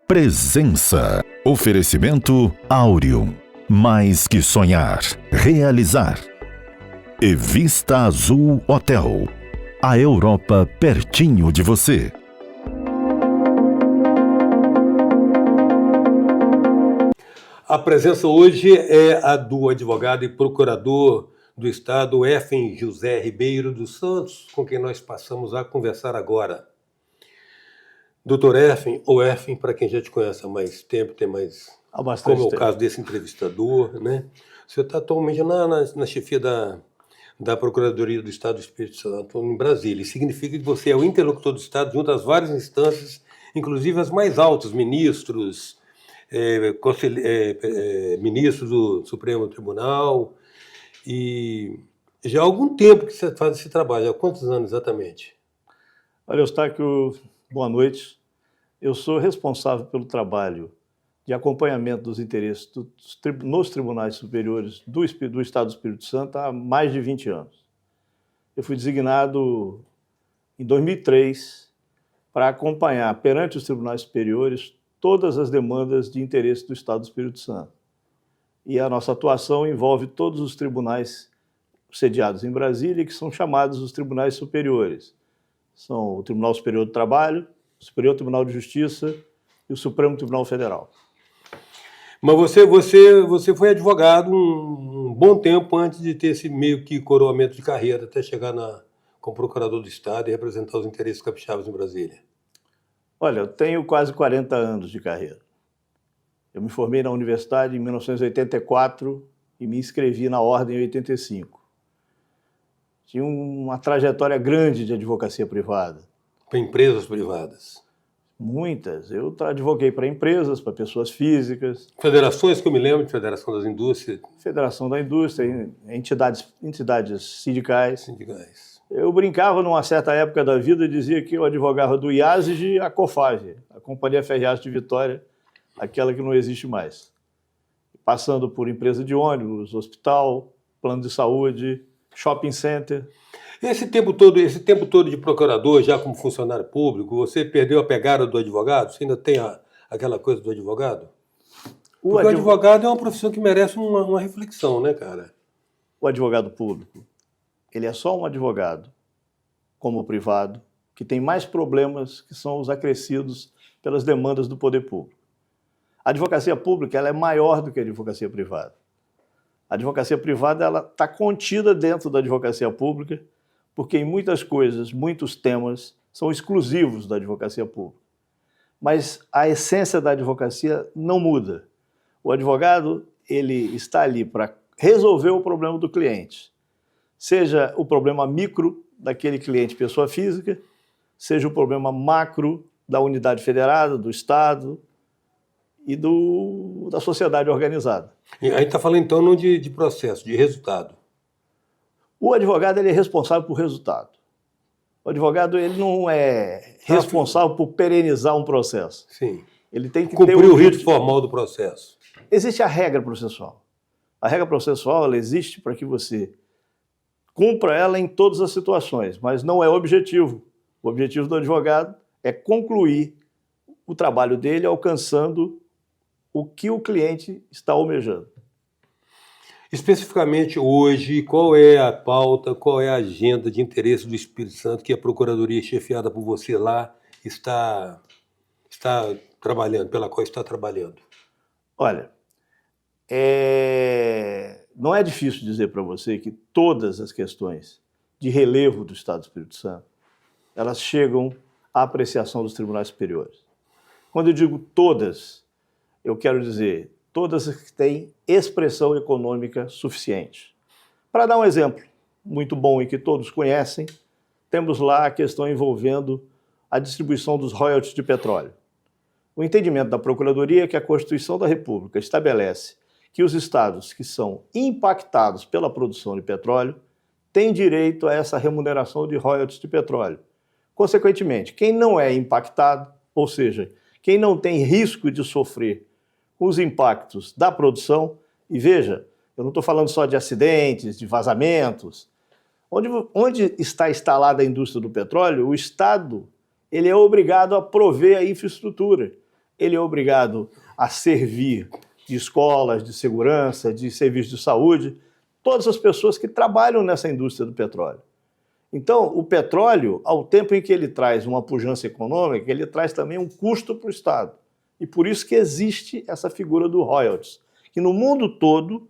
Presença. Oferecimento Áureo. Mais que sonhar, realizar. E Vista Azul Hotel. A Europa pertinho de você. A presença hoje é a do advogado e procurador do Estado, Effen José Ribeiro dos Santos, com quem nós passamos a conversar agora. Doutor Effen, ou Effen, para quem já te conhece há mais tempo, tem mais, como é o caso desse entrevistador, né? Você está atualmente na chefia da Procuradoria do Estado do Espírito Santo, em Brasília. Isso significa que você é o interlocutor do Estado junto às várias instâncias, inclusive as mais altas, ministros, ministros do Supremo Tribunal. E já há algum tempo que você faz esse trabalho. Há quantos anos exatamente? Olha, Eustáquio, boa noite. Eu sou responsável pelo trabalho de acompanhamento dos interesses nos tribunais superiores do Estado do Espírito Santo há mais de 20 anos. Eu fui designado em 2003 para acompanhar perante os tribunais superiores todas as demandas de interesse do Estado do Espírito Santo. E a nossa atuação envolve todos os tribunais sediados em Brasília, que são chamados os tribunais superiores. São o Tribunal Superior do Trabalho, o Superior Tribunal de Justiça e o Supremo Tribunal Federal. Mas você foi advogado um bom tempo antes de ter esse meio que coroamento de carreira, até chegar como procurador do Estado e representar os interesses capixabas em Brasília. Olha, eu tenho quase 40 anos de carreira. Eu me formei na universidade em 1984 e me inscrevi na Ordem em 85. Tinha uma trajetória grande de advocacia privada. Para empresas privadas? Muitas. Eu advoguei para empresas, para pessoas físicas. Federações, que eu me lembro, de Federação das Indústrias. Federação da Indústria, entidades sindicais. Sindicais. Eu brincava numa certa época da vida e dizia que eu advogava do IASIG à COFAG, a Companhia Ferroviária de Vitória, aquela que não existe mais. Passando por empresa de ônibus, hospital, plano de saúde, shopping center. Esse tempo todo de procurador, já como funcionário público, você perdeu a pegada do advogado? Você ainda tem aquela coisa do advogado? Porque o advogado é uma profissão que merece uma reflexão, né, cara? O advogado público, ele é só um advogado, como o privado, que tem mais problemas que são os acrescidos pelas demandas do poder público. A advocacia pública ela é maior do que a advocacia privada. A advocacia privada está contida dentro da advocacia pública, porque em muitas coisas, muitos temas são exclusivos da advocacia pública. Mas a essência da advocacia não muda. O advogado ele está ali para resolver o problema do cliente, seja o problema micro daquele cliente pessoa física, seja o problema macro da unidade federada, do Estado e da sociedade organizada. E a gente está falando então não de processo, de resultado. O advogado ele é responsável por resultado. O advogado ele não é responsável por perenizar um processo. Sim. Ele tem que cumprir o rito formal do processo. Existe a regra processual. A regra processual ela existe para que você cumpra ela em todas as situações, mas não é o objetivo. O objetivo do advogado é concluir o trabalho dele alcançando o que o cliente está almejando. Especificamente hoje, qual é a pauta, qual é a agenda de interesse do Espírito Santo que a Procuradoria chefiada por você lá está trabalhando, pela qual está trabalhando? Olha, não é difícil dizer para você que todas as questões de relevo do Estado do Espírito Santo, elas chegam à apreciação dos tribunais superiores. Quando eu digo todas, eu quero dizer todas as que têm expressão econômica suficiente. Para dar um exemplo muito bom e que todos conhecem, temos lá a questão envolvendo a distribuição dos royalties de petróleo. O entendimento da Procuradoria é que a Constituição da República estabelece que os estados que são impactados pela produção de petróleo têm direito a essa remuneração de royalties de petróleo. Consequentemente, quem não é impactado, ou seja, quem não tem risco de sofrer os impactos da produção, e veja, eu não estou falando só de acidentes, de vazamentos. Onde está instalada a indústria do petróleo, o Estado ele é obrigado a prover a infraestrutura. ele é obrigado a servir de escolas, de segurança, de serviços de saúde, todas as pessoas que trabalham nessa indústria do petróleo. Então, o petróleo, ao tempo em que ele traz uma pujança econômica, ele traz também um custo para o Estado. E por isso que existe essa figura do royalties, que no mundo todo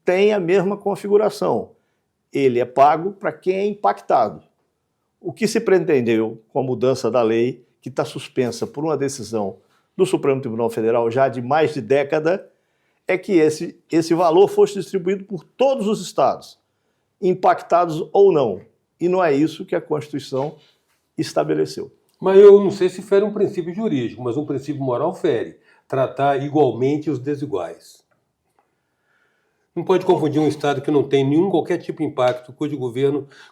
tem a mesma configuração. Ele é pago para quem é impactado. O que se pretendeu com a mudança da lei, que está suspensa por uma decisão do Supremo Tribunal Federal já de mais de década, é que esse valor fosse distribuído por todos os estados, impactados ou não. E não é isso que a Constituição estabeleceu. Mas eu não sei se fere um princípio jurídico, mas um princípio moral fere. Tratar igualmente os desiguais. Não pode confundir um Estado que não tem qualquer tipo de impacto,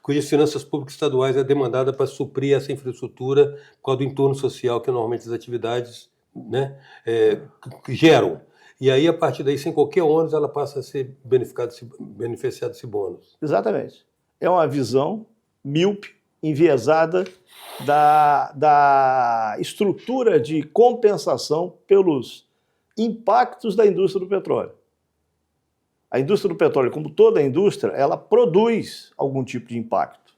cujas finanças públicas estaduais é demandada para suprir essa infraestrutura por causa do entorno social que normalmente as atividades, né, geram. E aí, a partir daí, sem qualquer ônus, ela passa a ser beneficiada desse bônus. Exatamente. É uma visão míope, enviesada da estrutura de compensação pelos impactos da indústria do petróleo. A indústria do petróleo, como toda a indústria, ela produz algum tipo de impacto.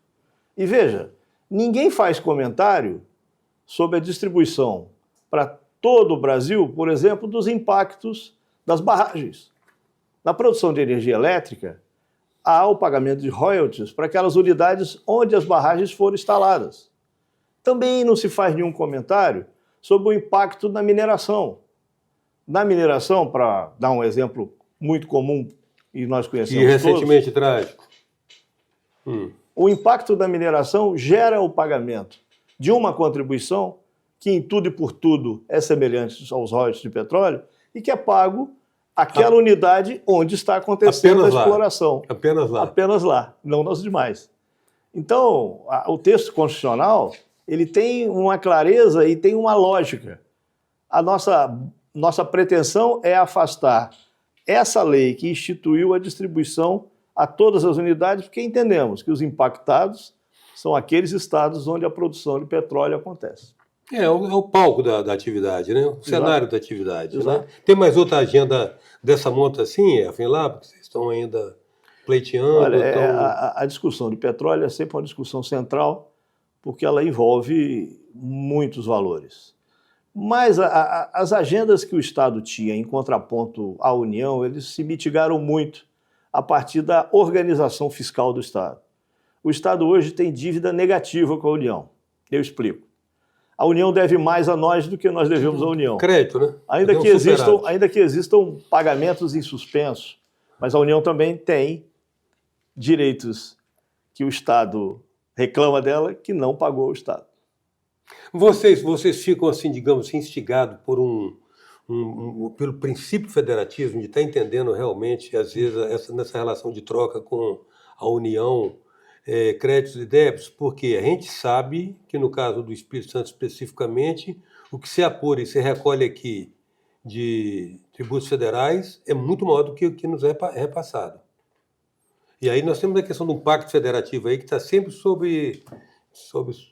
E veja, ninguém faz comentário sobre a distribuição para todo o Brasil, por exemplo, dos impactos das barragens. Na produção de energia elétrica, há o pagamento de royalties para aquelas unidades onde as barragens foram instaladas. Também não se faz nenhum comentário sobre o impacto na mineração. Na mineração, para dar um exemplo muito comum e nós conhecemos todos. E recentemente todos, trágico. O impacto da mineração gera o pagamento de uma contribuição que em tudo e por tudo é semelhante aos royalties de petróleo e que é pago aquela unidade onde está acontecendo a exploração. Apenas lá. Apenas lá, não nos demais. Então, o texto constitucional ele tem uma clareza e tem uma lógica. A nossa pretensão é afastar essa lei que instituiu a distribuição a todas as unidades, porque entendemos que os impactados são aqueles estados onde a produção de petróleo acontece. É o palco da atividade, né? O cenário da atividade. Né? Tem mais outra agenda dessa monta assim, Efraim, lá? Porque vocês estão ainda pleiteando? Olha, a discussão de petróleo é sempre uma discussão central, porque ela envolve muitos valores. Mas as agendas que o Estado tinha em contraponto à União, eles se mitigaram muito a partir da organização fiscal do Estado. O Estado hoje tem dívida negativa com a União. Eu explico. A União deve mais a nós do que nós devemos à União. Crédito, né? Ainda que existam pagamentos em suspenso, mas a União também tem direitos que o Estado reclama dela que não pagou ao Estado. Vocês ficam, assim, digamos assim, instigados pelo princípio federativo, de estar entendendo realmente, às vezes, nessa relação de troca com a União, créditos e débitos, porque a gente sabe que, no caso do Espírito Santo especificamente, o que se apura e se recolhe aqui de tributos federais é muito maior do que o que nos é repassado. E aí nós temos a questão do pacto federativo aí, que está sempre sob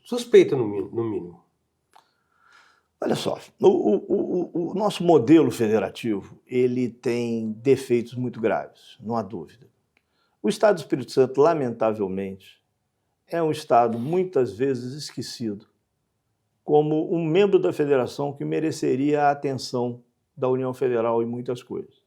suspeita, no mínimo. Olha só, o nosso modelo federativo ele tem defeitos muito graves, não há dúvida. O Estado do Espírito Santo, lamentavelmente, é um Estado muitas vezes esquecido como um membro da federação que mereceria a atenção da União Federal em muitas coisas.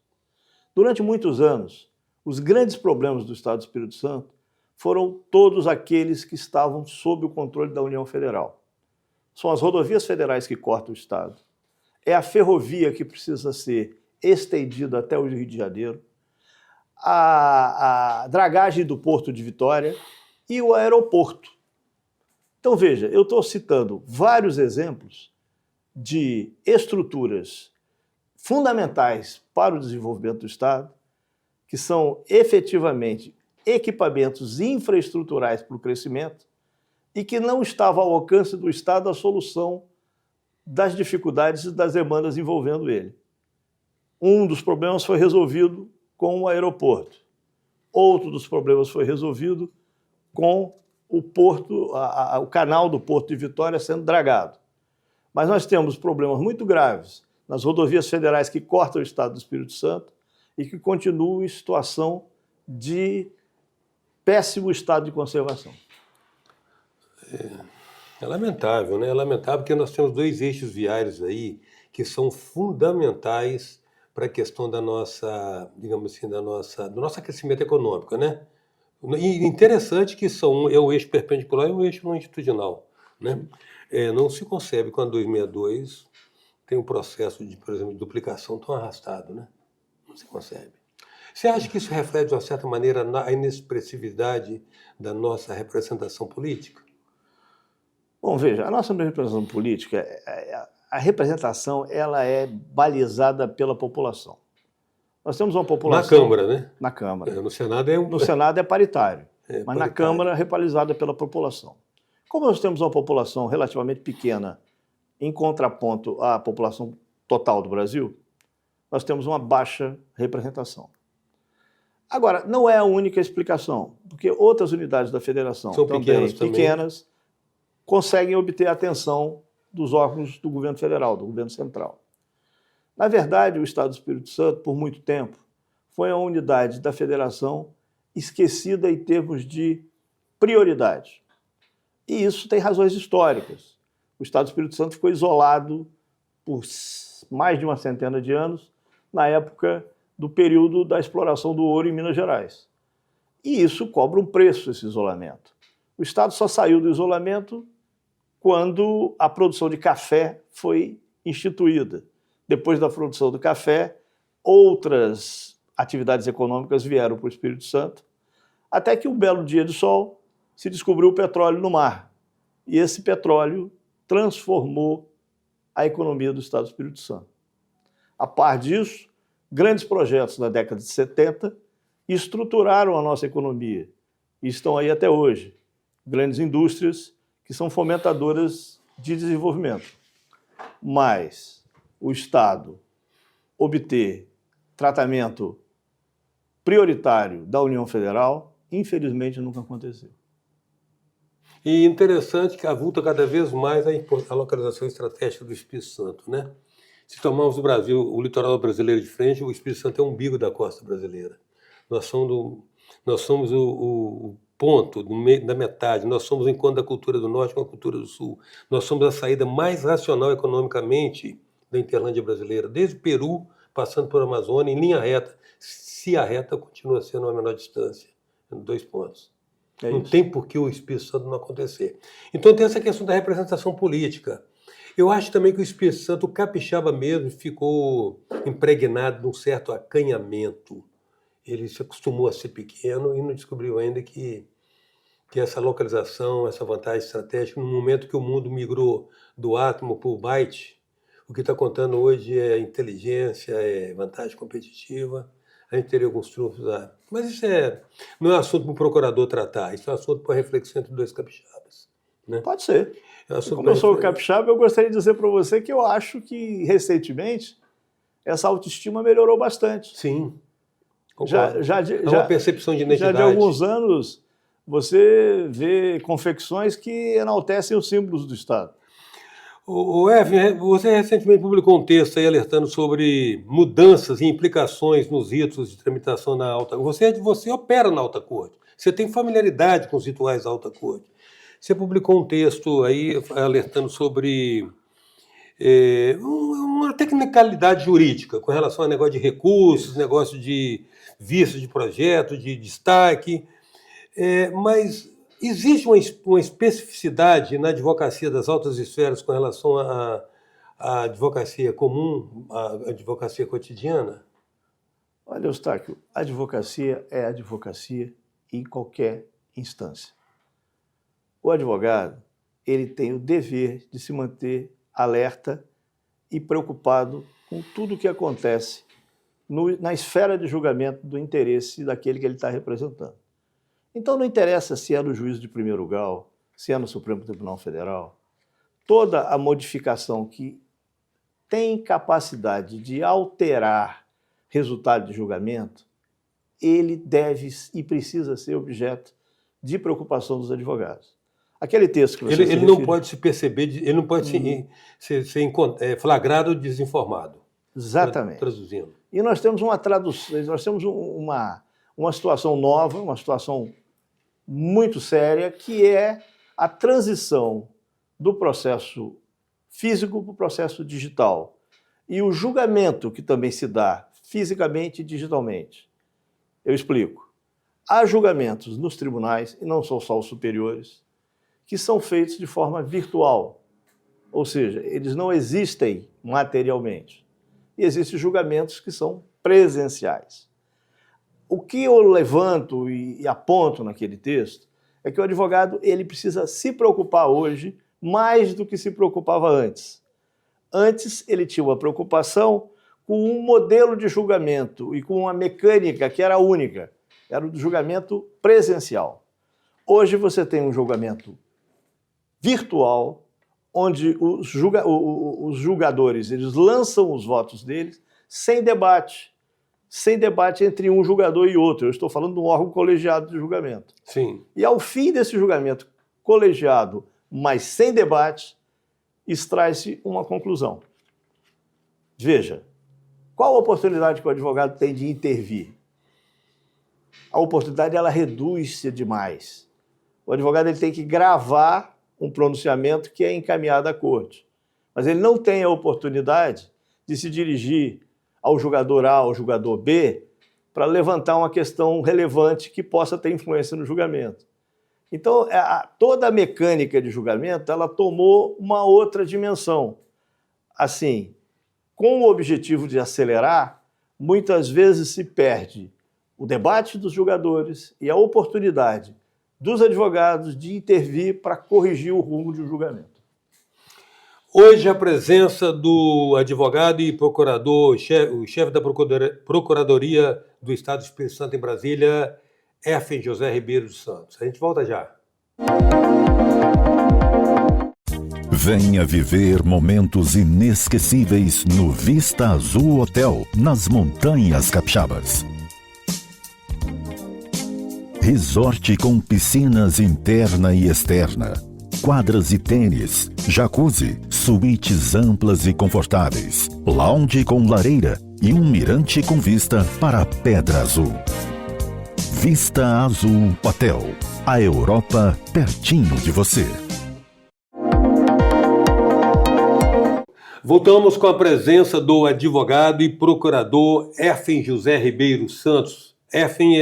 Durante muitos anos, os grandes problemas do Estado do Espírito Santo foram todos aqueles que estavam sob o controle da União Federal. São as rodovias federais que cortam o Estado, é a ferrovia que precisa ser estendida até o Rio de Janeiro, a dragagem do Porto de Vitória e o aeroporto. Então, veja, eu estou citando vários exemplos de estruturas fundamentais para o desenvolvimento do Estado, que são efetivamente equipamentos infraestruturais para o crescimento e que não estava ao alcance do Estado a solução das dificuldades e das demandas envolvendo ele. Um dos problemas foi resolvido com o aeroporto. Outro dos problemas foi resolvido com o porto, o canal do Porto de Vitória sendo dragado. Mas nós temos problemas muito graves nas rodovias federais que cortam o estado do Espírito Santo e que continuam em situação de péssimo estado de conservação. É lamentável, né? É lamentável porque nós temos 2 eixos viários aí que são fundamentais para a questão da nossa, digamos assim, do nosso aquecimento econômico, né? E interessante que é o eixo perpendicular e o eixo longitudinal, né? Não se concebe quando a 262 tem um processo de, por exemplo, de duplicação tão arrastado, né? Não se concebe. Você acha que isso reflete, de uma certa maneira, a inexpressividade da nossa representação política? Bom, veja, a nossa representação política, a representação, ela é balizada pela população. Nós temos uma população... Na Câmara, né? Na Câmara. No Senado é um... No Senado é paritário, mas paritário. Na Câmara é balizada pela população. Como nós temos uma população relativamente pequena em contraponto à população total do Brasil, nós temos uma baixa representação. Agora, não é a única explicação, porque outras unidades da federação são também pequenas conseguem obter a atenção dos órgãos do governo federal, do governo central. Na verdade, o Estado do Espírito Santo, por muito tempo, foi a unidade da federação esquecida em termos de prioridade. E isso tem razões históricas. O Estado do Espírito Santo ficou isolado por mais de uma centena de anos, na época do período da exploração do ouro em Minas Gerais. E isso cobra um preço, esse isolamento. O Estado só saiu do isolamento quando a produção de café foi instituída. Depois da produção do café, outras atividades econômicas vieram para o Espírito Santo, até que um belo dia de sol se descobriu o petróleo no mar. E esse petróleo transformou a economia do Estado do Espírito Santo. A par disso, grandes projetos na década de 70 estruturaram a nossa economia e estão aí até hoje. Grandes indústrias que são fomentadoras de desenvolvimento. Mas o Estado obter tratamento prioritário da União Federal, infelizmente, nunca aconteceu. E interessante que avulta cada vez mais a localização estratégica do Espírito Santo, né? Se tomarmos o Brasil, o litoral brasileiro de frente, o Espírito Santo é o umbigo da costa brasileira. Nós somos o ponto da metade, nós somos o encontro da cultura do norte com a cultura do sul. Nós somos a saída mais racional economicamente da Interlândia brasileira, desde o Peru, passando por Amazônia, em linha reta. Se a reta continua sendo a menor distância, em 2 pontos. Não tem por que o Espírito Santo não acontecer. Então tem essa questão da representação política. Eu acho também que o Espírito Santo, o capixaba mesmo, ficou impregnado de um certo acanhamento. Ele se acostumou a ser pequeno e não descobriu ainda que essa localização, essa vantagem estratégica, no momento que o mundo migrou do átomo para o byte, o que está contando hoje é inteligência, é vantagem competitiva. A gente teria alguns trunfos lá. Mas isso não é assunto para o procurador tratar, isso é assunto para reflexão entre 2 capixabas. Né? Pode ser. Como eu sou capixaba, eu gostaria de dizer para você que eu acho que, recentemente, essa autoestima melhorou bastante. Sim. É uma percepção de identidade. Já de alguns anos, você vê confecções que enaltecem os símbolos do Estado. Evan, você recentemente publicou um texto aí alertando sobre mudanças e implicações nos ritos de tramitação na alta corte. Você opera na alta corte, você tem familiaridade com os rituais da alta corte. Você publicou um texto aí alertando sobre uma tecnicalidade jurídica com relação a negócio de recursos, negócio de vistos de projeto, de destaque, mas existe uma especificidade na advocacia das altas esferas com relação à advocacia comum, à advocacia cotidiana? Olha, Eustáquio, a advocacia é advocacia em qualquer instância. O advogado, ele tem o dever de se manter alerta e preocupado com tudo o que acontece na esfera de julgamento do interesse daquele que ele está representando. Então não interessa se é no juízo de primeiro grau, se é no Supremo Tribunal Federal, toda a modificação que tem capacidade de alterar resultado de julgamento, ele deve e precisa ser objeto de preocupação dos advogados. Aquele texto que você Ele não pode se perceber, ele não pode ser flagrado desinformado. Exatamente. Traduzindo. E nós temos uma tradução, nós temos uma situação nova, uma situação muito séria, que é a transição do processo físico para o processo digital. E o julgamento que também se dá fisicamente e digitalmente. Eu explico. Há julgamentos nos tribunais, e não são só os superiores, que são feitos de forma virtual. Ou seja, eles não existem materialmente. E existem julgamentos que são presenciais. O que eu levanto e aponto naquele texto é que o advogado ele precisa se preocupar hoje mais do que se preocupava antes. Antes, ele tinha uma preocupação com um modelo de julgamento e com uma mecânica que era única. Era o do julgamento presencial. Hoje você tem um julgamento virtual, onde os julgadores eles lançam os votos deles sem debate entre um julgador e outro. Eu estou falando de um órgão colegiado de julgamento. Sim. E ao fim desse julgamento colegiado, mas sem debate, extrai-se uma conclusão. Veja, qual a oportunidade que o advogado tem de intervir? A oportunidade ela reduz-se demais. O advogado ele tem que gravar um pronunciamento que é encaminhado à corte. Mas ele não tem a oportunidade de se dirigir ao julgador A, ao julgador B, para levantar uma questão relevante que possa ter influência no julgamento. Então, toda a mecânica de julgamento, ela tomou uma outra dimensão. Assim, com o objetivo de acelerar, muitas vezes se perde o debate dos julgadores e a oportunidade dos advogados de intervir para corrigir o rumo de um julgamento. Hoje, a presença do advogado e procurador, o chefe da Procuradoria do Estado do Espírito Santo em Brasília, Effen José Ribeiro dos Santos. A gente volta já. Venha viver momentos inesquecíveis no Vista Azul Hotel, nas Montanhas Capixabas. Resort com piscinas interna e externa, quadras de tênis, jacuzzi, suítes amplas e confortáveis, lounge com lareira e um mirante com vista para a Pedra Azul. Vista Azul Hotel, a Europa pertinho de você. Voltamos com a presença do advogado e procurador Effen José Ribeiro Santos. Effen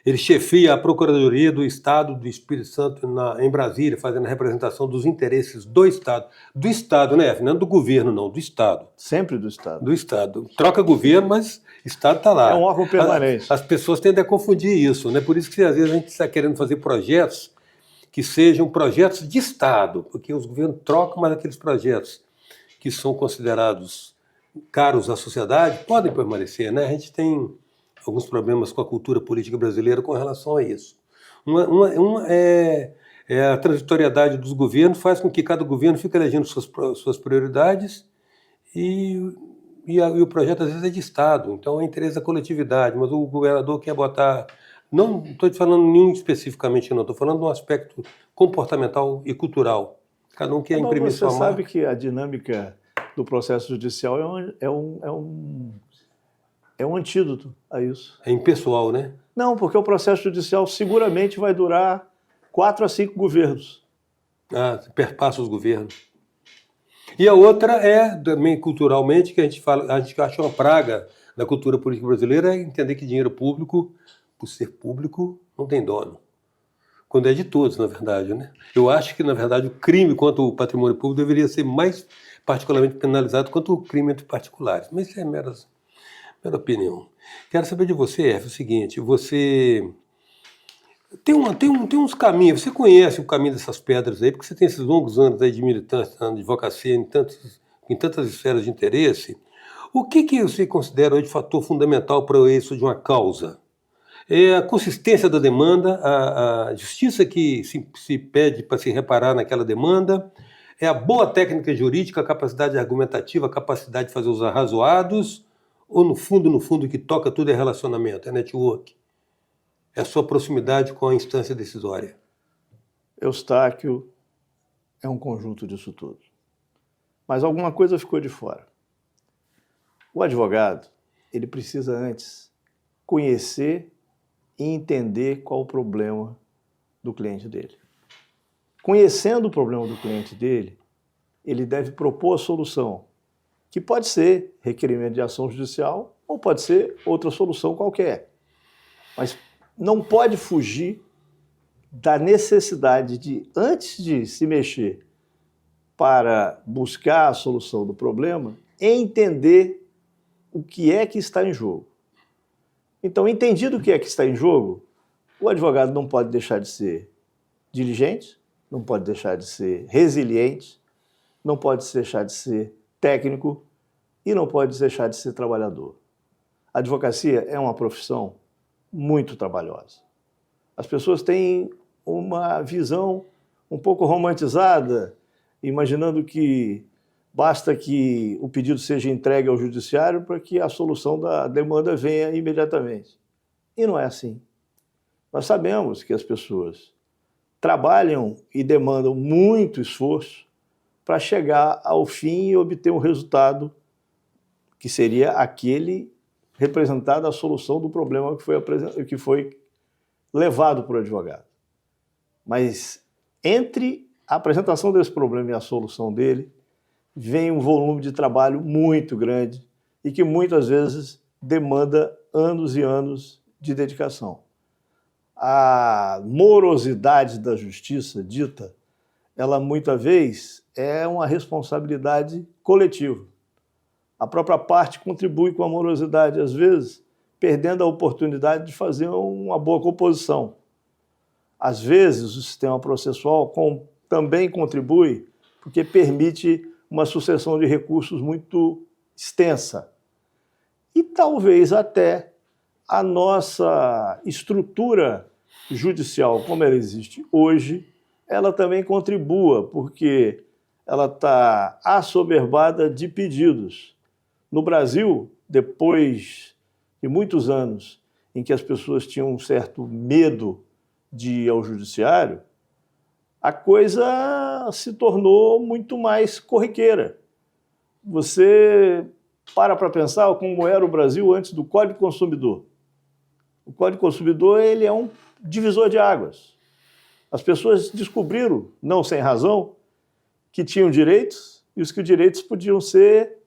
ele chefia a Procuradoria do Estado do Espírito Santo em Brasília, fazendo a representação dos interesses do Estado. Do Estado, né, Effen? Não do governo, não, do Estado. Sempre do Estado. Do Estado. Troca governo, mas Estado está lá. É um órgão permanente. As pessoas tendem a confundir isso, né? Por isso que às vezes a gente está querendo fazer projetos que sejam projetos de Estado, porque os governos trocam, mas aqueles projetos que são considerados caros à sociedade podem permanecer, né? A gente tem alguns problemas com a cultura política brasileira com relação a isso. A transitoriedade dos governos faz com que cada governo fique elegendo suas prioridades e o projeto às vezes é de Estado, então é interesse da coletividade, mas o governador quer botar... Não estou te falando nenhum especificamente, não, estou falando de um aspecto comportamental e cultural. Cada um quer imprimir sua marca. Você sabe que a dinâmica do processo judicial é um antídoto a isso. É impessoal, né? Não, porque o processo judicial seguramente vai durar 4 a 5 governos. Perpassa os governos. E a outra é, também culturalmente, que a gente acha uma praga da cultura política brasileira, é entender que dinheiro público, por ser público, não tem dono. Quando é de todos, na verdade, né? Eu acho que, na verdade, o crime contra o patrimônio público deveria ser mais particularmente penalizado quanto o crime entre particulares. Mas isso é mera opinião. Quero saber de você, Effen, o seguinte, você tem uns caminhos, você conhece o caminho dessas pedras aí, porque você tem esses longos anos aí de militância na advocacia em tantas esferas de interesse. O que você considera hoje fator fundamental para o êxito de uma causa? É a consistência da demanda, a justiça que se pede para se reparar naquela demanda, é a boa técnica jurídica, a capacidade argumentativa, a capacidade de fazer os arrazoados, ou no fundo, o que toca tudo é relacionamento, é network, é a sua proximidade com a instância decisória? Eustáquio é um conjunto disso tudo. Mas alguma coisa ficou de fora. O advogado, ele precisa antes conhecer e entender qual o problema do cliente dele. Conhecendo o problema do cliente dele, ele deve propor a solução, que pode ser requerimento de ação judicial ou pode ser outra solução qualquer. Mas não pode fugir da necessidade de, antes de se mexer para buscar a solução do problema, entender o que é que está em jogo. Então, entendido o que é que está em jogo, o advogado não pode deixar de ser diligente, não pode deixar de ser resiliente, não pode deixar de ser técnico e não pode deixar de ser trabalhador. A advocacia é uma profissão muito trabalhosa. As pessoas têm uma visão um pouco romantizada, imaginando que basta que o pedido seja entregue ao judiciário para que a solução da demanda venha imediatamente. E não é assim. Nós sabemos que as pessoas trabalham e demandam muito esforço para chegar ao fim e obter um resultado que seria aquele representado a solução do problema que foi levado para o advogado. Mas entre a apresentação desse problema e a solução dele, vem um volume de trabalho muito grande e que muitas vezes demanda anos e anos de dedicação. A morosidade da justiça dita, ela muitas vezes é uma responsabilidade coletiva. A própria parte contribui com a morosidade, às vezes, perdendo a oportunidade de fazer uma boa composição. Às vezes, o sistema processual também contribui porque permite uma sucessão de recursos muito extensa. E talvez até a nossa estrutura judicial, como ela existe hoje, ela também contribua, porque ela está assoberbada de pedidos. No Brasil, depois de muitos anos em que as pessoas tinham um certo medo de ir ao judiciário, a coisa se tornou muito mais corriqueira. Você para pensar como era o Brasil antes do Código do Consumidor. O Código do Consumidor ele é um divisor de águas. As pessoas descobriram, não sem razão, que tinham direitos e os que os direitos podiam ser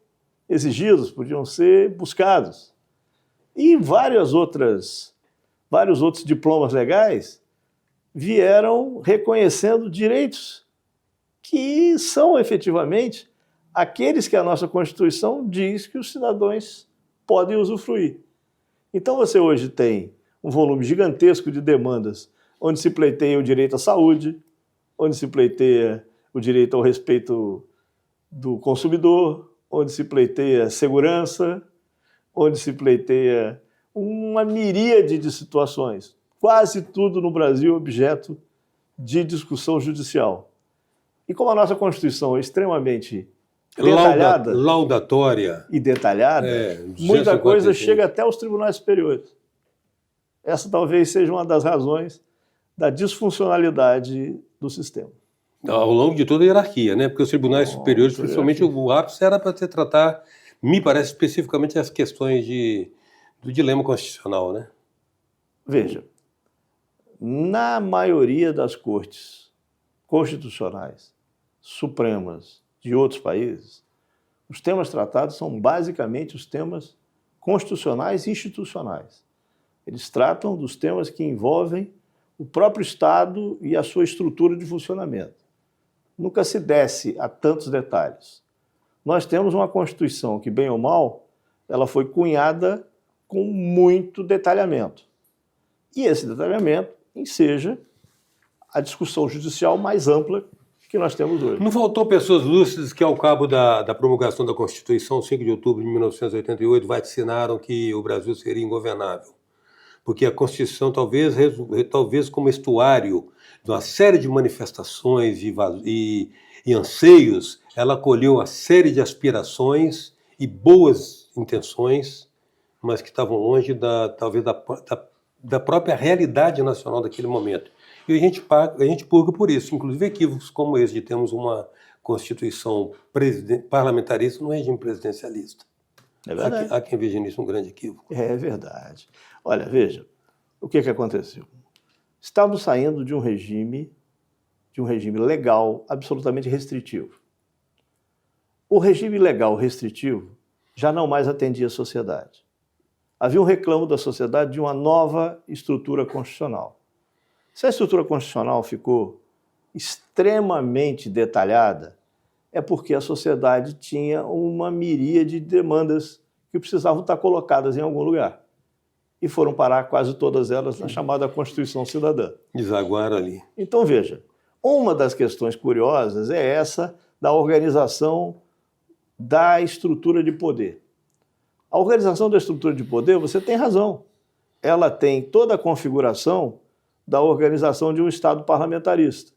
exigidos, podiam ser buscados. E vários outros diplomas legais vieram reconhecendo direitos que são efetivamente aqueles que a nossa Constituição diz que os cidadãos podem usufruir. Então você hoje tem um volume gigantesco de demandas onde se pleiteia o direito à saúde, onde se pleiteia o direito ao respeito do consumidor, onde se pleiteia segurança, onde se pleiteia uma miríade de situações. Quase tudo no Brasil objeto de discussão judicial. E como a nossa Constituição é extremamente detalhada, laudatória e detalhada, muita coisa chega até os tribunais superiores. Essa talvez seja uma das razões da disfuncionalidade do sistema. Ao longo de toda a hierarquia, né? Porque os tribunais superiores, principalmente o ápice, era para tratar, me parece, especificamente as questões do dilema constitucional, né? Veja, na maioria das cortes constitucionais, supremas de outros países, os temas tratados são basicamente os temas constitucionais e institucionais. Eles tratam dos temas que envolvem o próprio Estado e a sua estrutura de funcionamento. Nunca se desce a tantos detalhes. Nós temos uma Constituição que, bem ou mal, ela foi cunhada com muito detalhamento. E esse detalhamento enseja a discussão judicial mais ampla que nós temos hoje. Não faltou pessoas lúcidas que, ao cabo da promulgação da Constituição, 5 de outubro de 1988, vaticinaram que o Brasil seria ingovernável. Porque a Constituição, talvez como estuário de uma série de manifestações e anseios, ela acolheu uma série de aspirações e boas intenções, mas que estavam longe, talvez, da própria realidade nacional daquele momento. E a gente purga por isso. Inclusive equívocos como esse de termos uma Constituição parlamentarista no regime presidencialista. É verdade. Há quem veja nisso um grande equívoco. É verdade. Olha, veja, o que aconteceu? Estamos saindo de um regime legal absolutamente restritivo. O regime legal restritivo já não mais atendia a sociedade. Havia um reclamo da sociedade de uma nova estrutura constitucional. Se a estrutura constitucional ficou extremamente detalhada, é porque a sociedade tinha uma miríade de demandas que precisavam estar colocadas em algum lugar. E foram parar quase todas elas na chamada Constituição Cidadã. Desaguaram ali. Então, veja, uma das questões curiosas é essa da organização da estrutura de poder. A organização da estrutura de poder, você tem razão, ela tem toda a configuração da organização de um Estado parlamentarista.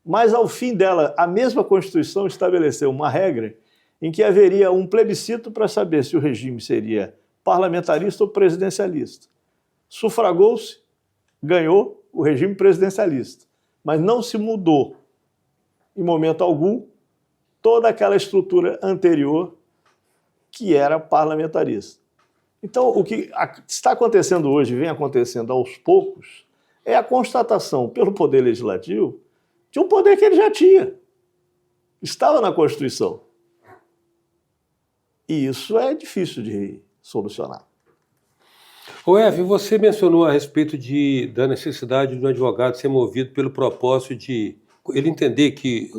Mas, ao fim dela, a mesma Constituição estabeleceu uma regra em que haveria um plebiscito para saber se o regime seria parlamentarista ou presidencialista. Sufragou-se, ganhou o regime presidencialista, mas não se mudou, em momento algum, toda aquela estrutura anterior que era parlamentarista. Então, o que está acontecendo hoje, vem acontecendo aos poucos, é a constatação pelo Poder Legislativo de um poder que ele já tinha. Estava na Constituição. E isso é difícil de solucionar. Ô Ev, você mencionou a respeito da necessidade de um advogado ser movido pelo propósito de ele entender que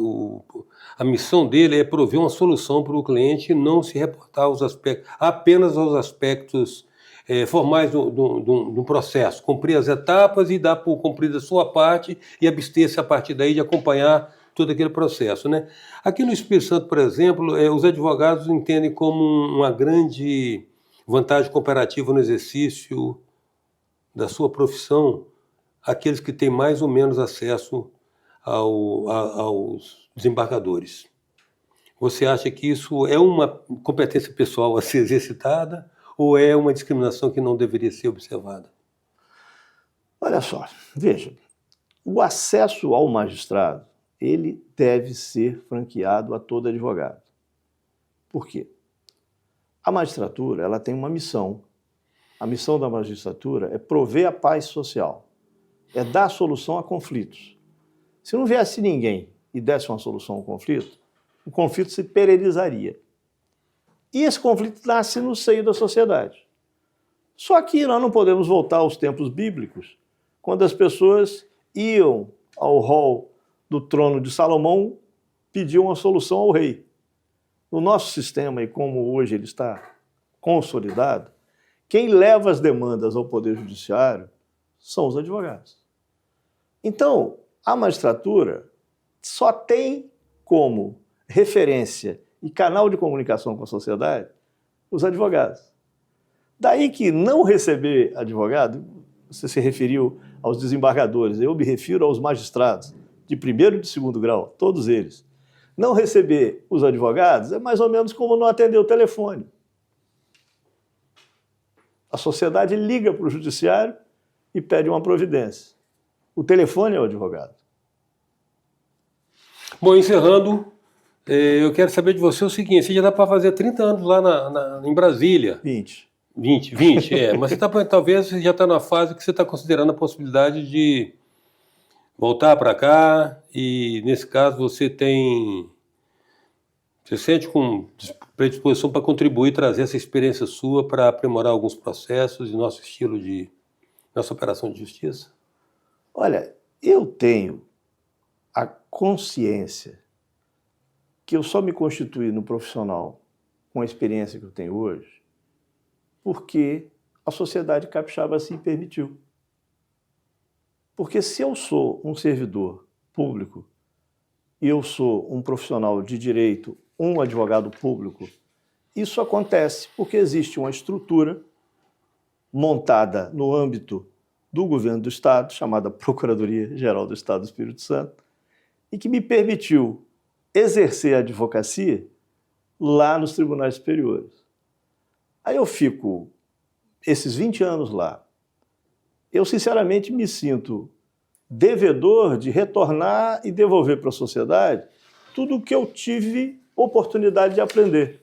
a missão dele é prover uma solução para o cliente e não se reportar apenas aos aspectos formais do processo, cumprir as etapas e dar por cumprida a sua parte e abster-se a partir daí de acompanhar todo aquele processo, né? Aqui no Espírito Santo, por exemplo, os advogados entendem como uma grande vantagem comparativa no exercício da sua profissão aqueles que têm mais ou menos acesso aos desembargadores. Você acha que isso é uma competência pessoal a ser exercitada ou é uma discriminação que não deveria ser observada? Olha só, veja, o acesso ao magistrado, ele deve ser franqueado a todo advogado. Por quê? A magistratura, ela tem uma missão. A missão da magistratura é prover a paz social, é dar solução a conflitos. Se não viesse ninguém e desse uma solução ao conflito, o conflito se perenizaria. E esse conflito nasce no seio da sociedade. Só que nós não podemos voltar aos tempos bíblicos, quando as pessoas iam ao hall do trono de Salomão, pediam uma solução ao rei. No nosso sistema, e como hoje ele está consolidado, quem leva as demandas ao Poder Judiciário são os advogados. Então, a magistratura só tem como referência e canal de comunicação com a sociedade os advogados. Daí que não receber advogado, você se referiu aos desembargadores, eu me refiro aos magistrados de primeiro e de segundo grau, todos eles. Não receber os advogados é mais ou menos como não atender o telefone. A sociedade liga para o judiciário e pede uma providência. O telefone é o advogado. Bom, encerrando, eu quero saber de você o seguinte, você já dá para fazer 30 anos lá em Brasília. 20, mas talvez você já está na fase que você está considerando a possibilidade de voltar para cá e, nesse caso, você sente com predisposição para contribuir, trazer essa experiência sua para aprimorar alguns processos e nosso estilo nossa operação de justiça? Olha, eu tenho a consciência que eu só me constituí no profissional com a experiência que eu tenho hoje porque a sociedade capixaba assim permitiu. Porque se eu sou um servidor público e eu sou um profissional de direito, um advogado público, isso acontece porque existe uma estrutura montada no âmbito do governo do Estado, chamada Procuradoria-Geral do Estado do Espírito Santo, e que me permitiu exercer a advocacia lá nos tribunais superiores. Aí eu fico esses 20 anos lá. Eu, sinceramente, me sinto devedor de retornar e devolver para a sociedade tudo o que eu tive oportunidade de aprender.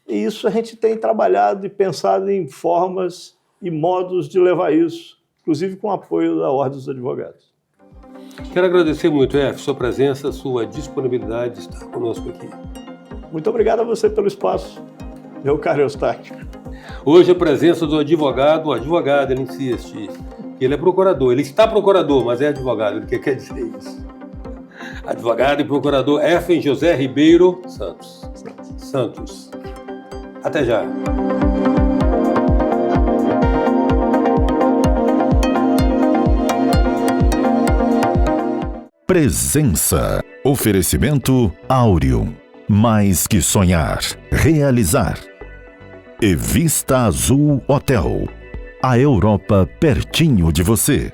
E isso a gente tem trabalhado e pensado em formas e modos de levar isso, inclusive com o apoio da Ordem dos Advogados. Quero agradecer muito, sua presença, sua disponibilidade de estar conosco aqui. Muito obrigado a você pelo espaço, meu caro Eustáquio. Hoje a presença do advogado, ele insiste, que ele é procurador, ele está procurador, mas é advogado, ele quer dizer isso. Advogado e procurador Effen José Ribeiro Santos. Até já. Presença. Oferecimento Áureo. Mais que sonhar, realizar. E Vista Azul Hotel. A Europa pertinho de você.